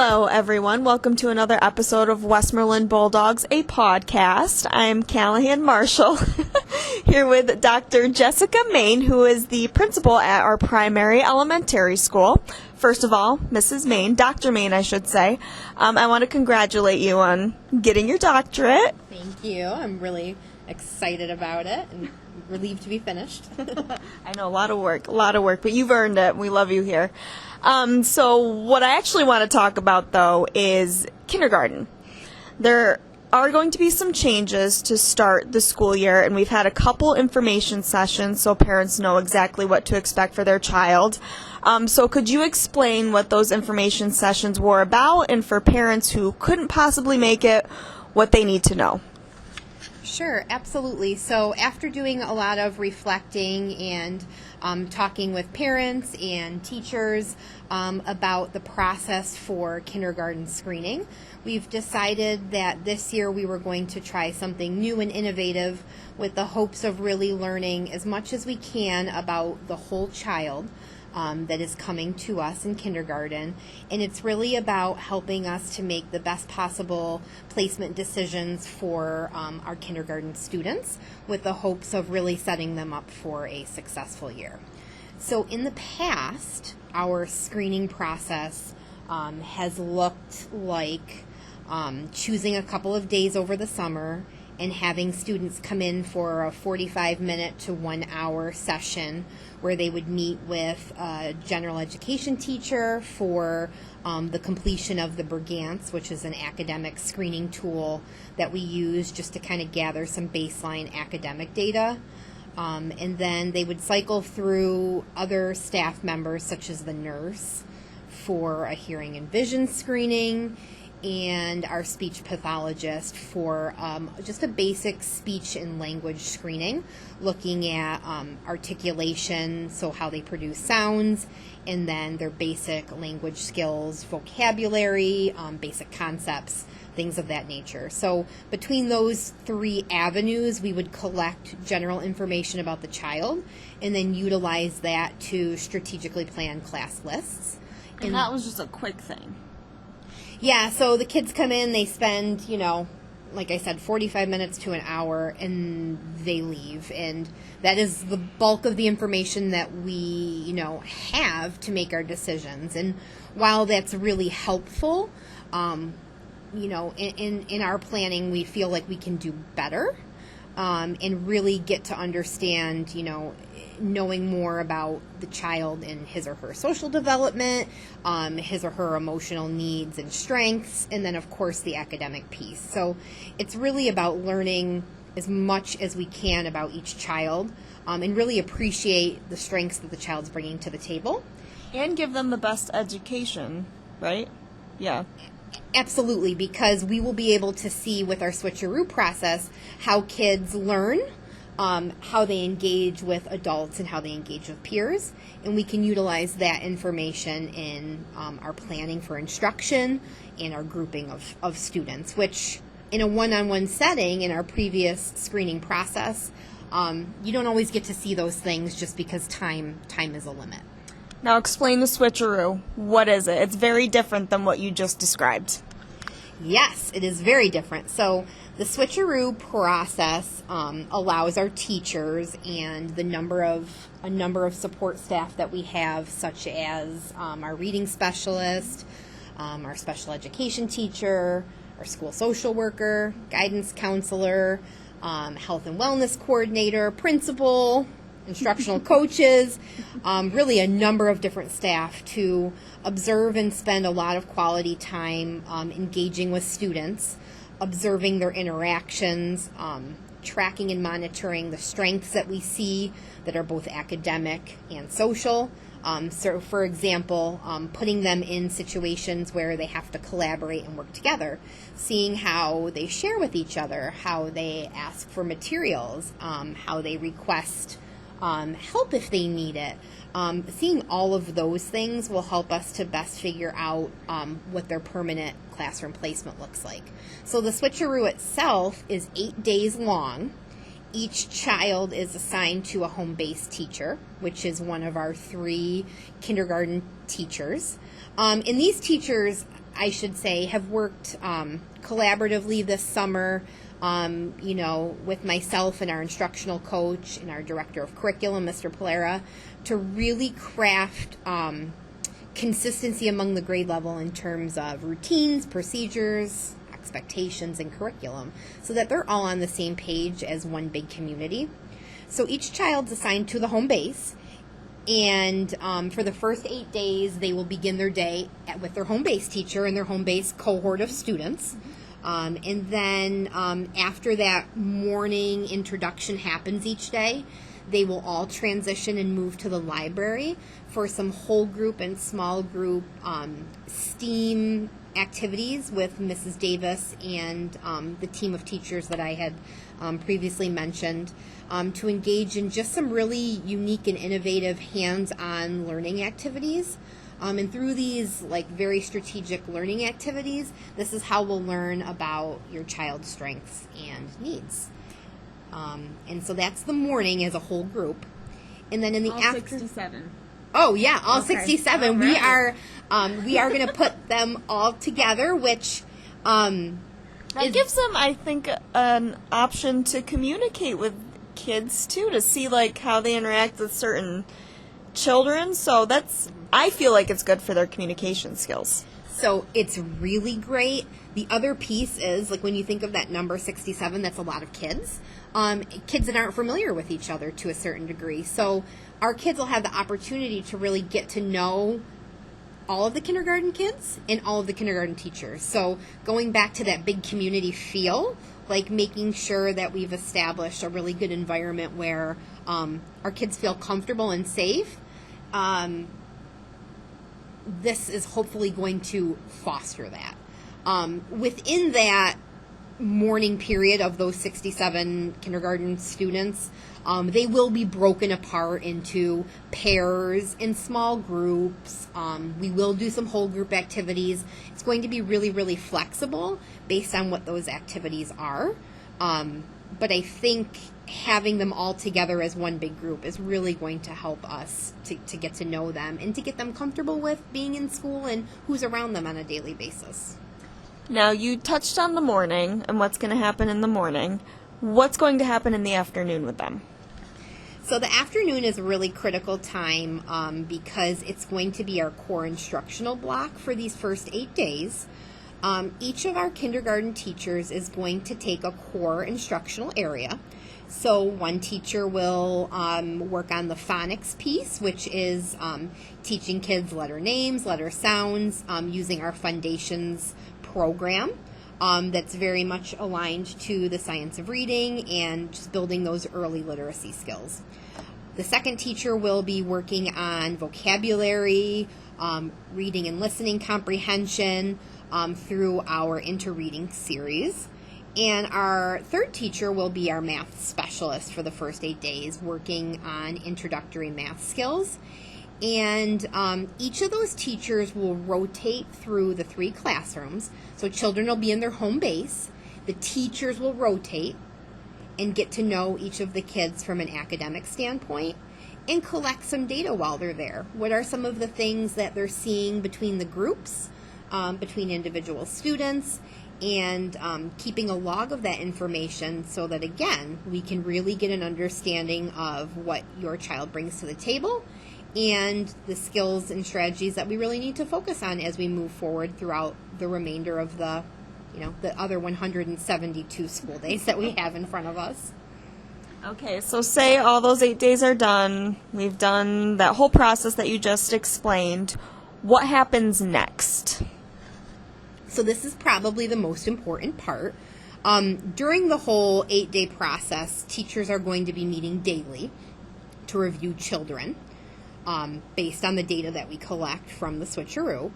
Hello, everyone. Welcome to another episode of Westmoreland Bulldogs, a podcast. I'm Callahan Marshall, here with Dr. Jessica Maine, who is the principal at our primary elementary school. First of all, Mrs. Maine, Dr. Maine, I should say. I want to congratulate you on getting your doctorate. Thank you. I'm really excited about it and relieved to be finished. I know, a lot of work, but you've earned it. We love you here. So what I actually want to talk about, though, is kindergarten. There are going to be some changes to start the school year, and we've had a couple information sessions so parents know exactly what to expect for their child. So could you explain what those information sessions were about, and for parents who couldn't possibly make it, what they need to know? Sure, absolutely. So after doing a lot of reflecting and talking with parents and teachers about the process for kindergarten screening, we've decided that this year we were going to try something new and innovative with the hopes of really learning as much as we can about the whole child that is coming to us in kindergarten. And it's really about helping us to make the best possible placement decisions for our kindergarten students with the hopes of really setting them up for a successful year. So in the past, our screening process has looked like choosing a couple of days over the summer and having students come in for a 45-minute to 1 hour session where they would meet with a general education teacher for the completion of the Bergantz, which is an academic screening tool that we use just to kind of gather some baseline academic data. And then they would cycle through other staff members, such as the nurse, for a hearing and vision screening, and our speech pathologist for just a basic speech and language screening, looking at articulation, so how they produce sounds, and then their basic language skills, vocabulary, basic concepts, things of that nature. So between those three avenues, we would collect general information about the child and then utilize that to strategically plan class lists. And that was just a quick thing. Yeah, so the kids come in, they spend, like I said, 45 minutes to an hour, and they leave. And that is the bulk of the information that we, have to make our decisions. And while that's really helpful, in our planning, we feel like we can do better and really get to understand, knowing more about the child and his or her social development, his or her emotional needs and strengths, and then, of course, the academic piece. So it's really about learning as much as we can about each child and really appreciate the strengths that the child's bringing to the table. And give them the best education, right? Yeah. Absolutely, because we will be able to see with our switcheroo process how kids learn, how they engage with adults and how they engage with peers, and we can utilize that information in our planning for instruction and our grouping of students, which in a one-on-one setting in our previous screening process, you don't always get to see those things just because time is a limit. Now explain the switcheroo. What is it? It's very different than what you just described. Yes, it is very different. So the switcheroo process allows our teachers and a number of support staff that we have, such as our reading specialist, our special education teacher, our school social worker, guidance counselor, health and wellness coordinator, principal, instructional coaches, really a number of different staff to observe and spend a lot of quality time engaging with students, observing their interactions, tracking and monitoring the strengths that we see that are both academic and social. So, for example, putting them in situations where they have to collaborate and work together, seeing how they share with each other, how they ask for materials, how they request help if they need it. Seeing all of those things will help us to best figure out what their permanent classroom placement looks like. So the switcheroo itself is 8 days long. Each child is assigned to a home-based teacher, which is one of our 3 kindergarten teachers. And these teachers I should say, have worked collaboratively this summer, with myself and our instructional coach and our director of curriculum, Mr. Polera, to really craft consistency among the grade level in terms of routines, procedures, expectations, and curriculum, so that they're all on the same page as one big community. So each child's assigned to the home base, and for the first 8 days, they will begin their day with their home base teacher and their home base cohort of students. And then after that morning introduction happens each day, they will all transition and move to the library for some whole group and small group STEAM activities with Mrs. Davis and the team of teachers that I had previously mentioned, to engage in just some really unique and innovative hands-on learning activities. And through these very strategic learning activities, this is how we'll learn about your child's strengths and needs. And so that's the morning as a whole group. And then in the afternoon, 67. Oh yeah, all Okay. 67. All right. We are going to put them all together, which That gives them, I think, an option to communicate with kids too, to see how they interact with certain children. So I feel like it's good for their communication skills. So it's really great. The other piece is, when you think of that number 67, that's a lot of kids. Kids that aren't familiar with each other to a certain degree. So our kids will have the opportunity to really get to know all of the kindergarten kids and all of the kindergarten teachers. So going back to that big community feel, making sure that we've established a really good environment where our kids feel comfortable and safe. This is hopefully going to foster that. Within that morning period of those 67 kindergarten students, they will be broken apart into pairs and small groups. We will do some whole group activities. It's going to be really, really flexible based on what those activities are. But I think having them all together as one big group is really going to help us to get to know them and to get them comfortable with being in school and who's around them on a daily basis. Now, you touched on the morning and what's going to happen in the morning. What's going to happen in the afternoon with them? So the afternoon is a really critical time because it's going to be our core instructional block for these first 8 days. Each of our kindergarten teachers is going to take a core instructional area. So one teacher will work on the phonics piece, which is teaching kids letter names, letter sounds, using our Foundations program that's very much aligned to the science of reading and just building those early literacy skills. The second teacher will be working on vocabulary, reading and listening comprehension through our interreading series. And our third teacher will be our math specialist for the first 8 days, working on introductory math skills. And each of those teachers will rotate through the 3 classrooms. So children will be in their home base. The teachers will rotate and get to know each of the kids from an academic standpoint and collect some data while they're there. What are some of the things that they're seeing between the groups, between individual students, and keeping a log of that information so that, again, we can really get an understanding of what your child brings to the table and the skills and strategies that we really need to focus on as we move forward throughout the remainder of the other 172 school days that we have in front of us. Okay, so say all those 8 days are done. We've done that whole process that you just explained. What happens next? So this is probably the most important part. During the whole 8-day process, teachers are going to be meeting daily to review children based on the data that we collect from the switcheroo.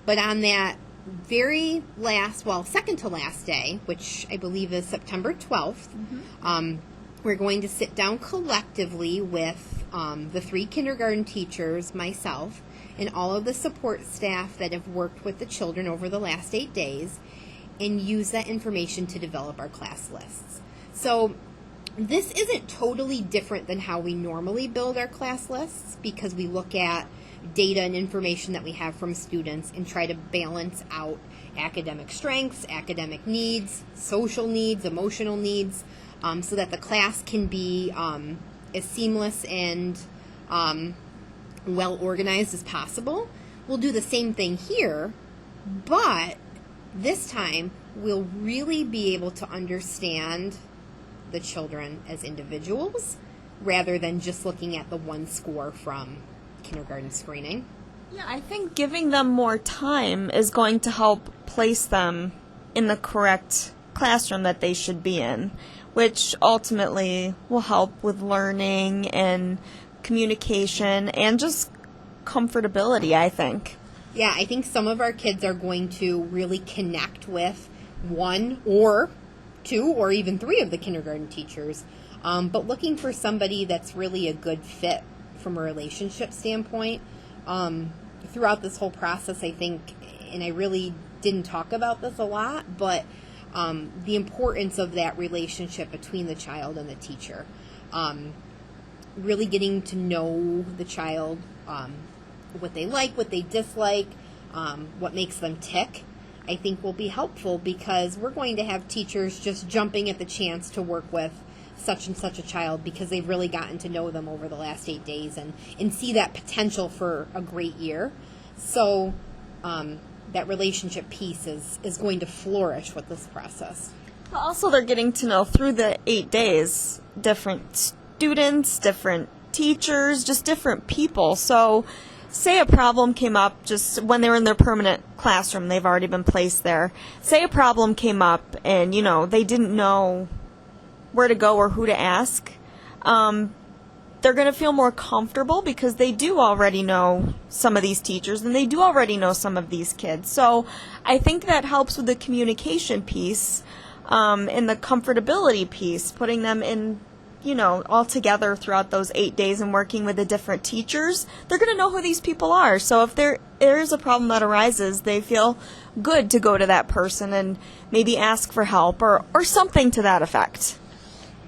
But on that very last, second to last day, which I believe is September 12th, we're going to sit down collectively with the 3 kindergarten teachers, myself, and all of the support staff that have worked with the children over the last 8 days, and use that information to develop our class lists. So this isn't totally different than how we normally build our class lists, because we look at data and information that we have from students and try to balance out academic strengths, academic needs, social needs, emotional needs, so that the class can be as seamless and well organized as possible. We'll do the same thing here, but this time we'll really be able to understand the children as individuals rather than just looking at the one score from kindergarten screening. Yeah, I think giving them more time is going to help place them in the correct classroom that they should be in, which ultimately will help with learning and communication and just comfortability, I think. Yeah, I think some of our kids are going to really connect with one or two or even three of the kindergarten teachers, but looking for somebody that's really a good fit from a relationship standpoint. Throughout this whole process, I think, and I really didn't talk about this a lot, but the importance of that relationship between the child and the teacher. Really getting to know the child, what they like, what they dislike, what makes them tick, I think will be helpful, because we're going to have teachers just jumping at the chance to work with such and such a child because they've really gotten to know them over the last 8 days and see that potential for a great year. So that relationship piece is going to flourish with this process. But also they're getting to know through the 8 days different students, different teachers, just different people. So say a problem came up just when they were in their permanent classroom, they've already been placed there. Say a problem came up and, they didn't know where to go or who to ask. They're going to feel more comfortable because they do already know some of these teachers and they do already know some of these kids. So I think that helps with the communication piece and the comfortability piece, putting them in all together throughout those 8 days and working with the different teachers. They're going to know who these people are. So if there is a problem that arises, they feel good to go to that person and maybe ask for help or something to that effect.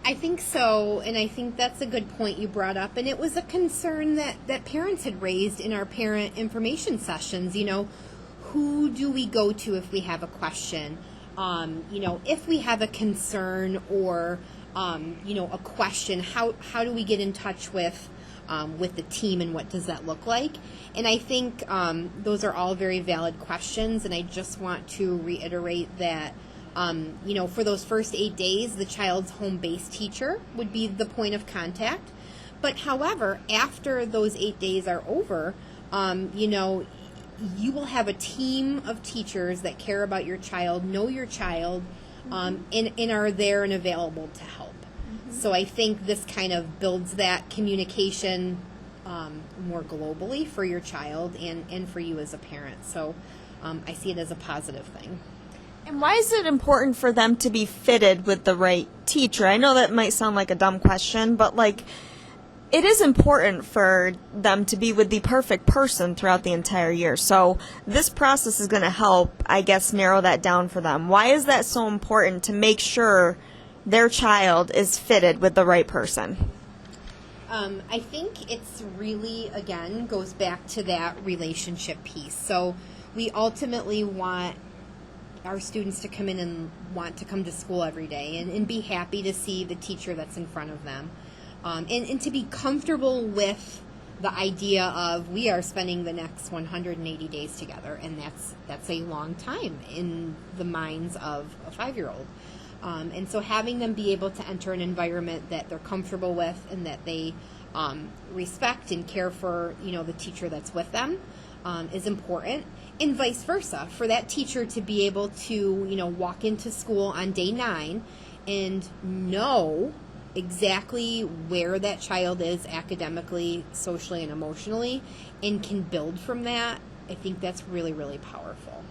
I think so, and I think that's a good point you brought up, and it was a concern that parents had raised in our parent information sessions. Who do we go to if we have a question? If we have a concern or a question, how do we get in touch with the team, and what does that look like? And I think those are all very valid questions, and I just want to reiterate that for those first 8 days, the child's home-based teacher would be the point of contact. But however, after those 8 days are over, you will have a team of teachers that care about your child, know your child, and are there and available to help. So I think this kind of builds that communication more globally for your child and for you as a parent. So I see it as a positive thing. And why is it important for them to be fitted with the right teacher? I know that might sound like a dumb question, but it is important for them to be with the perfect person throughout the entire year. So this process is going to help, I guess, narrow that down for them. Why is that so important to make sure their child is fitted with the right person? I think it's really, again, goes back to that relationship piece. So we ultimately want our students to come in and want to come to school every day and be happy to see the teacher that's in front of them. And to be comfortable with the idea of we are spending the next 180 days together, and that's a long time in the minds of a 5-year-old. And so having them be able to enter an environment that they're comfortable with and that they respect and care for, the teacher that's with them is important. And vice versa, for that teacher to be able to, walk into school on day 9 and know exactly where that child is academically, socially, and emotionally, and can build from that. I think that's really, really powerful.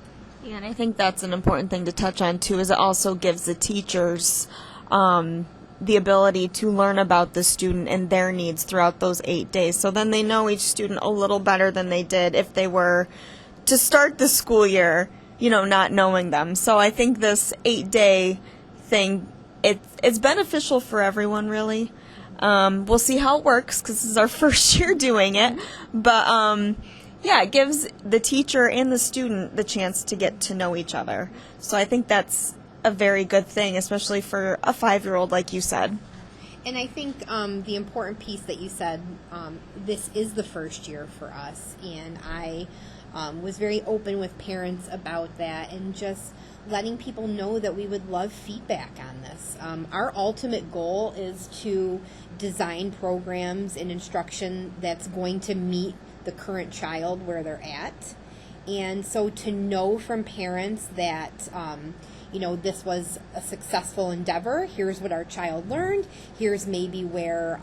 Yeah, and I think that's an important thing to touch on, too, is it also gives the teachers the ability to learn about the student and their needs throughout those 8 days. So then they know each student a little better than they did if they were to start the school year, not knowing them. So I think this 8-day thing, it's beneficial for everyone, really. We'll see how it works because this is our first year doing it. But yeah, it gives the teacher and the student the chance to get to know each other. So I think that's a very good thing, especially for a 5-year-old, like you said. And I think the important piece that you said, this is the first year for us, and I was very open with parents about that and just letting people know that we would love feedback on this. Our ultimate goal is to design programs and instruction that's going to meet the current child where they're at. And so to know from parents that, this was a successful endeavor, here's what our child learned, here's maybe where,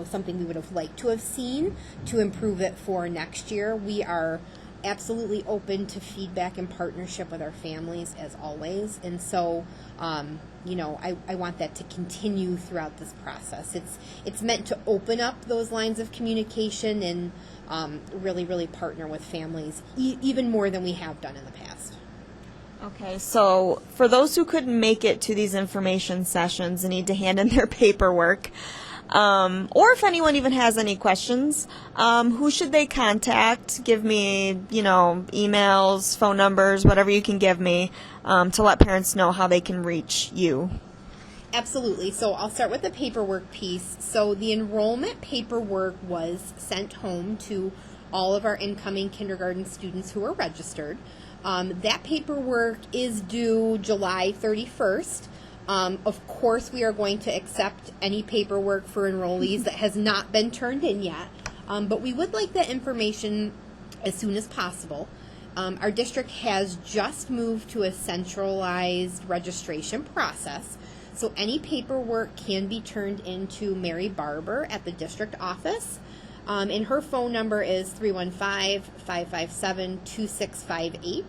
something we would have liked to have seen to improve it for next year. We are absolutely open to feedback and partnership with our families as always. And so, I want that to continue throughout this process. It's meant to open up those lines of communication and really, really partner with families even more than we have done in the past. Okay, so for those who couldn't make it to these information sessions and need to hand in their paperwork, or if anyone even has any questions, who should they contact? Give me, emails, phone numbers, whatever you can give me, to let parents know how they can reach you. Absolutely. So I'll start with the paperwork piece. So the enrollment paperwork was sent home to all of our incoming kindergarten students who are registered. That paperwork is due July 31st. Of course, we are going to accept any paperwork for enrollees that has not been turned in yet, but we would like that information as soon as possible. Our district has just moved to a centralized registration process, so any paperwork can be turned into Mary Barber at the district office, and her phone number is 315-557-2658.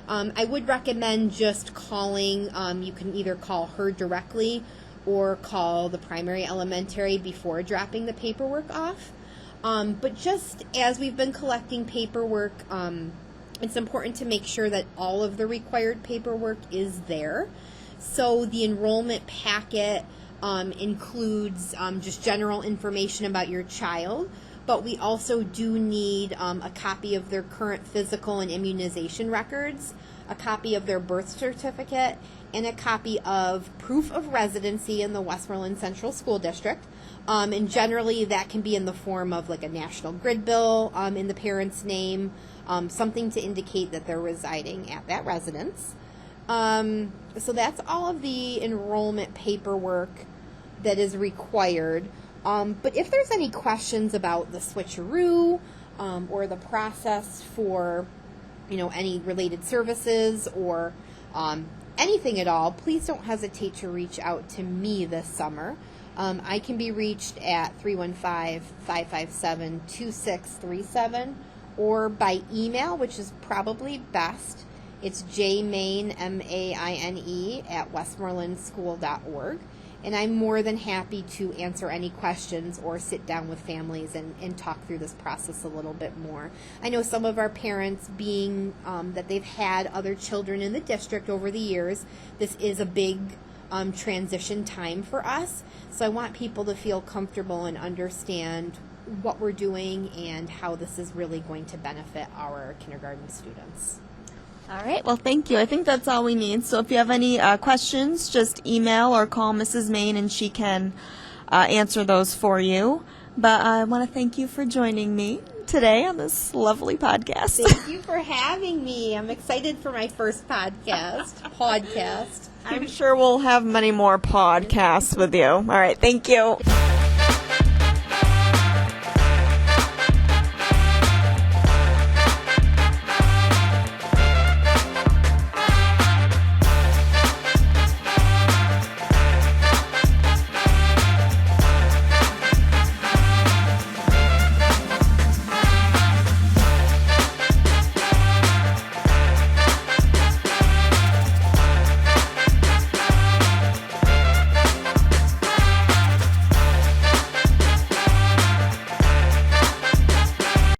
I would recommend just calling. You can either call her directly or call the primary elementary before dropping the paperwork off. But just as we've been collecting paperwork, it's important to make sure that all of the required paperwork is there. So the enrollment packet includes just general information about your child, but we also do need a copy of their current physical and immunization records, a copy of their birth certificate, and a copy of proof of residency in the Westmoreland Central School District. And generally that can be in the form of like a national grid bill in the parent's name, something to indicate that they're residing at that residence. So that's all of the enrollment paperwork that is required. But if there's any questions about the switcheroo or the process for, any related services or anything at all, please don't hesitate to reach out to me this summer. I can be reached at 315-557-2637 or by email, which is probably best. It's jmaine, M-A-I-N-E, at westmorelandschool.org. And I'm more than happy to answer any questions or sit down with families and talk through this process a little bit more. I know some of our parents, being that they've had other children in the district over the years, this is a big transition time for us. So I want people to feel comfortable and understand what we're doing and how this is really going to benefit our kindergarten students. All right. Well, thank you. I think that's all we need. So if you have any questions, just email or call Mrs. Maine and she can answer those for you. But I want to thank you for joining me today on this lovely podcast. Thank you for having me. I'm excited for my first podcast. I'm sure we'll have many more podcasts with you. All right. Thank you.